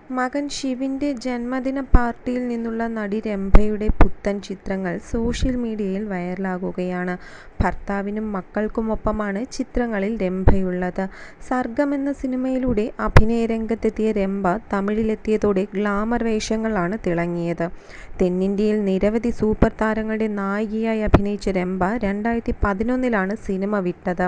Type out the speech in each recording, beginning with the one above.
മകൻ ശിവിന്റെ ജന്മദിന പാർട്ടിയിൽ നിന്നുള്ള നടി രംഭയുടെ പുത്തൻ ചിത്രങ്ങൾ സോഷ്യൽ മീഡിയയിൽ വൈറലാകുകയാണ്. ഭർത്താവിനും മക്കൾക്കുമൊപ്പമാണ് ചിത്രങ്ങളിൽ രംഭയുള്ളത്. സർഗം എന്ന സിനിമയിലൂടെ അഭിനയരംഗത്തെത്തിയ രംഭ തമിഴിലെത്തിയതോടെ ഗ്ലാമർ വേഷങ്ങളാണ് തിളങ്ങിയത്. തെന്നിന്ത്യയിൽ നിരവധി സൂപ്പർ താരങ്ങളുടെ നായികയായി അഭിനയിച്ച രംഭ 2011-ലാണ് സിനിമ വിട്ടത്.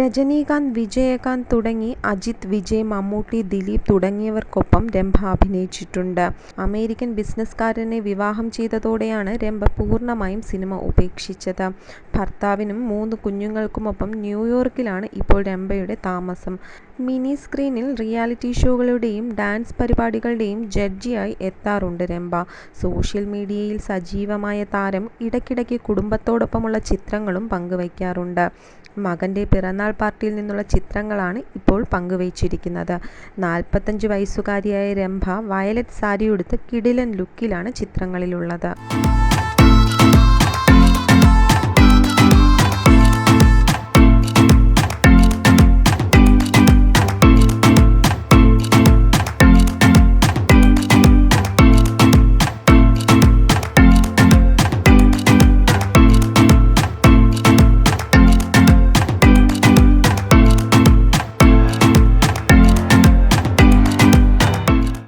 രജനീകാന്ത്, വിജയകാന്ത് തുടങ്ങി അജിത്, വിജയ്, മമ്മൂട്ടി, ദിലീപ് തുടങ്ങിയവർക്കൊപ്പം രംഭ അഭിനയിച്ചിട്ടുണ്ട്. അമേരിക്കൻ ബിസിനസ്സുകാരനെ വിവാഹം ചെയ്തതോടെയാണ് രംഭ പൂർണ്ണമായും സിനിമ ഉപേക്ഷിച്ചത്. ഭർത്താവിനും 3 കുഞ്ഞുങ്ങൾക്കുമൊപ്പം ന്യൂയോർക്കിലാണ് ഇപ്പോൾ രംഭയുടെ താമസം. മിനി സ്ക്രീനിൽ റിയാലിറ്റി ഷോകളുടെയും ഡാൻസ് പരിപാടികളുടെയും ജഡ്ജിയായി എത്താറുണ്ട് രംഭ. സോഷ്യൽ മീഡിയയിൽ സജീവമായ താരം ഇടയ്ക്കിടയ്ക്ക് കുടുംബത്തോടൊപ്പമുള്ള ചിത്രങ്ങളും പങ്കുവയ്ക്കാറുണ്ട്. മകന്റെ പിറന്നാൾ പാർട്ടിയിൽ നിന്നുള്ള ചിത്രങ്ങളാണ് ഇപ്പോൾ പങ്കുവച്ചിരിക്കുന്നത്. 45 വയസ്സുകാരിയായ രംഭ വയലറ്റ് സാരിയുടുത്ത് കിടിലൻ ലുക്കിലാണ് ചിത്രങ്ങളിലുള്ളത്.